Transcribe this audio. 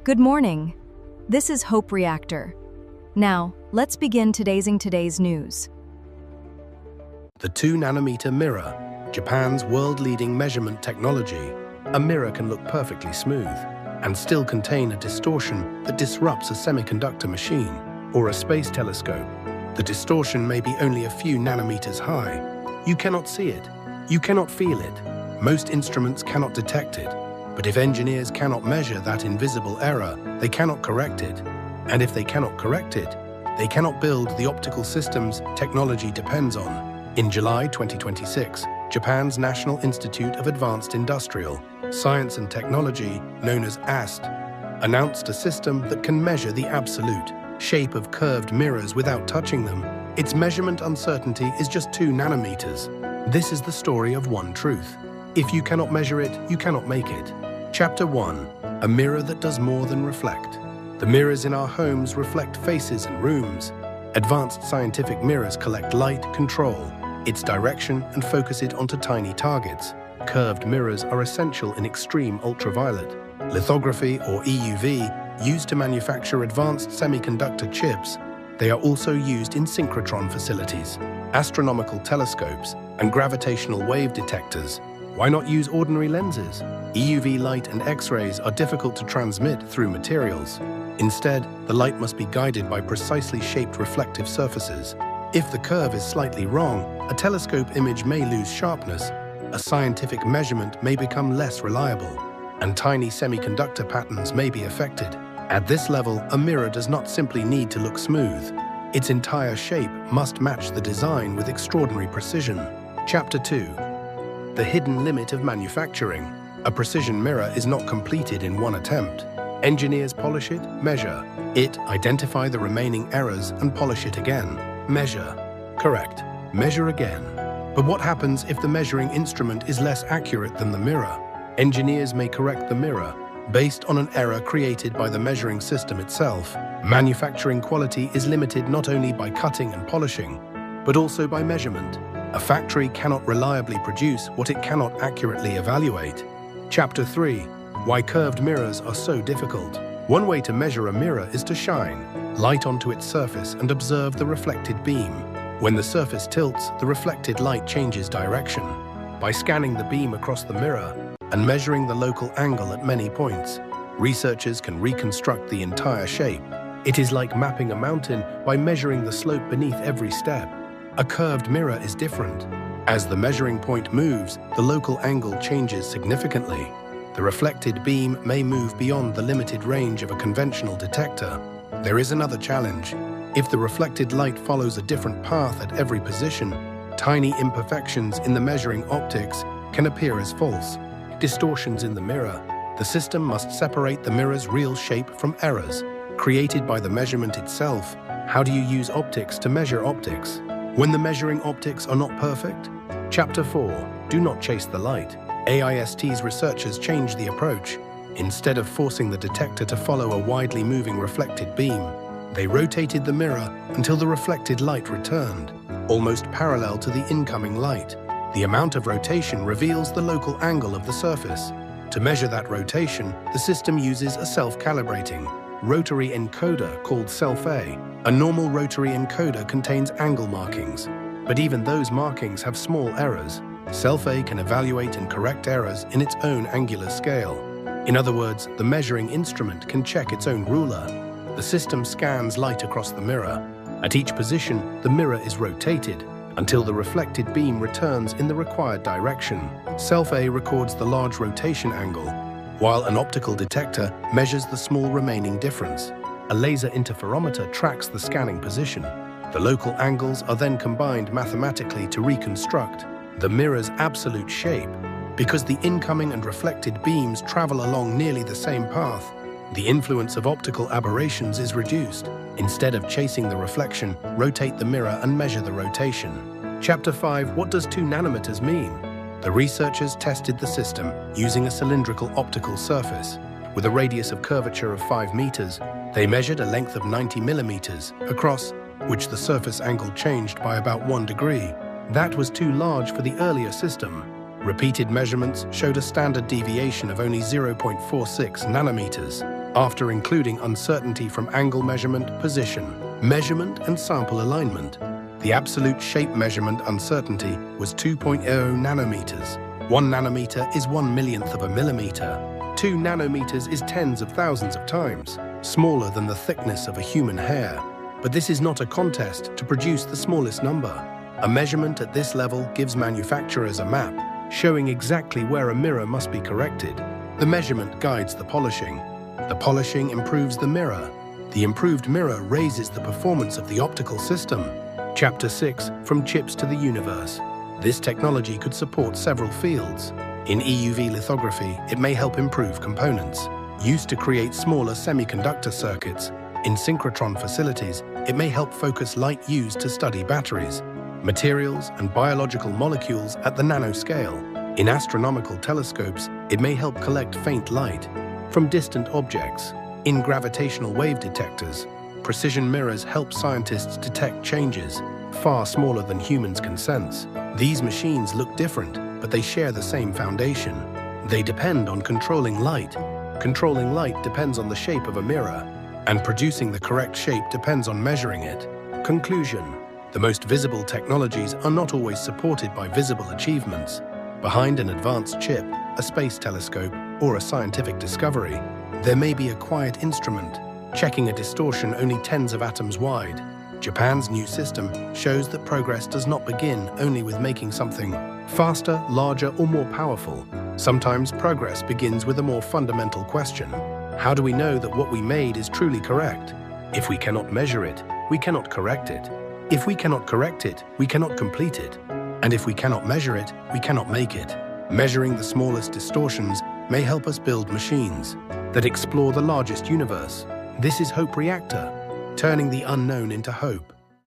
Good morning. This is Hope Reactor. Now, let's begin today's news. The 2-nanometer mirror, Japan's world-leading measurement technology. A mirror can look perfectly smooth and still contain a distortion that disrupts a semiconductor machine or a space telescope. The distortion may be only a few nanometers high. You cannot see it. You cannot feel it. Most instruments cannot detect it. But if engineers cannot measure that invisible error, they cannot correct it. And if they cannot correct it, they cannot build the optical systems technology depends on. In July 2026, Japan's National Institute of Advanced Industrial Science and Technology, known as AST, announced a system that can measure the absolute shape of curved mirrors without touching them. Its measurement uncertainty is just 2 nanometers. This is the story of one truth. If you cannot measure it, you cannot make it. Chapter 1. A mirror that does more than reflect. The mirrors in our homes reflect faces and rooms. Advanced scientific mirrors collect light, control its direction, and focus it onto tiny targets. Curved mirrors are essential in extreme ultraviolet lithography, or EUV, used to manufacture advanced semiconductor chips. They are also used in synchrotron facilities, astronomical telescopes, and gravitational wave detectors. Why not use ordinary lenses? EUV light and X-rays are difficult to transmit through materials. Instead, the light must be guided by precisely shaped reflective surfaces. If the curve is slightly wrong, a telescope image may lose sharpness, a scientific measurement may become less reliable, and tiny semiconductor patterns may be affected. At this level, a mirror does not simply need to look smooth. Its entire shape must match the design with extraordinary precision. Chapter 2. The hidden limit of manufacturing. A precision mirror is not completed in one attempt. Engineers polish it, measure it, identify the remaining errors, and polish it again. Measure. Correct. Measure again. But what happens if the measuring instrument is less accurate than the mirror? Engineers may correct the mirror based on an error created by the measuring system itself. Manufacturing quality is limited not only by cutting and polishing, but also by measurement. A factory cannot reliably produce what it cannot accurately evaluate. Chapter 3. Why curved mirrors are so difficult. One way to measure a mirror is to shine light onto its surface and observe the reflected beam. When the surface tilts, the reflected light changes direction. By scanning the beam across the mirror and measuring the local angle at many points, researchers can reconstruct the entire shape. It is like mapping a mountain by measuring the slope beneath every step. A curved mirror is different. As the measuring point moves, the local angle changes significantly. The reflected beam may move beyond the limited range of a conventional detector. There is another challenge. If the reflected light follows a different path at every position, tiny imperfections in the measuring optics can appear as false distortions in the mirror. The system must separate the mirror's real shape from errors created by the measurement itself. How do you use optics to measure optics when the measuring optics are not perfect? Chapter 4. Do not chase the light. AIST's researchers changed the approach. Instead of forcing the detector to follow a widely moving reflected beam, they rotated the mirror until the reflected light returned, almost parallel to the incoming light. The amount of rotation reveals the local angle of the surface. To measure that rotation, the system uses a self-calibrating rotary encoder called Self-A. A normal rotary encoder contains angle markings, but even those markings have small errors. Self-A can evaluate and correct errors in its own angular scale. In other words, the measuring instrument can check its own ruler. The system scans light across the mirror. At each position, the mirror is rotated until the reflected beam returns in the required direction. Self-A records the large rotation angle, while an optical detector measures the small remaining difference. A laser interferometer tracks the scanning position. The local angles are then combined mathematically to reconstruct the mirror's absolute shape. Because the incoming and reflected beams travel along nearly the same path, the influence of optical aberrations is reduced. Instead of chasing the reflection, rotate the mirror and measure the rotation. Chapter 5. What does 2 nanometers mean? The researchers tested the system using a cylindrical optical surface. With a radius of curvature of 5 meters, they measured a length of 90 millimeters, across which the surface angle changed by about 1 degree. That was too large for the earlier system. Repeated measurements showed a standard deviation of only 0.46 nanometers. after including uncertainty from angle measurement, position, measurement, and sample alignment. The absolute shape measurement uncertainty was 2.0 nanometers. 1 nanometer is 1/1,000,000th of a millimeter. 2 nanometers is tens of thousands of times smaller than the thickness of a human hair. But this is not a contest to produce the smallest number. A measurement at this level gives manufacturers a map, showing exactly where a mirror must be corrected. The measurement guides the polishing. The polishing improves the mirror. The improved mirror raises the performance of the optical system. Chapter 6, From Chips to the Universe. This technology could support several fields. In EUV lithography, it may help improve components used to create smaller semiconductor circuits. In synchrotron facilities, it may help focus light used to study batteries, materials, and biological molecules at the nanoscale. In astronomical telescopes, it may help collect faint light from distant objects. In gravitational wave detectors, precision mirrors help scientists detect changes far smaller than humans can sense. These machines look different, but they share the same foundation. They depend on controlling light. Controlling light depends on the shape of a mirror, and producing the correct shape depends on measuring it. Conclusion: the most visible technologies are not always supported by visible achievements. Behind an advanced chip, a space telescope, or a scientific discovery, there may be a quiet instrument, checking a distortion only tens of atoms wide. Japan's new system shows that progress does not begin only with making something faster, larger, or more powerful. Sometimes progress begins with a more fundamental question. How do we know that what we made is truly correct? If we cannot measure it, we cannot correct it. If we cannot correct it, we cannot complete it. And if we cannot measure it, we cannot make it. Measuring the smallest distortions may help us build machines that explore the largest universe. This is Hope Reactor, turning the unknown into hope.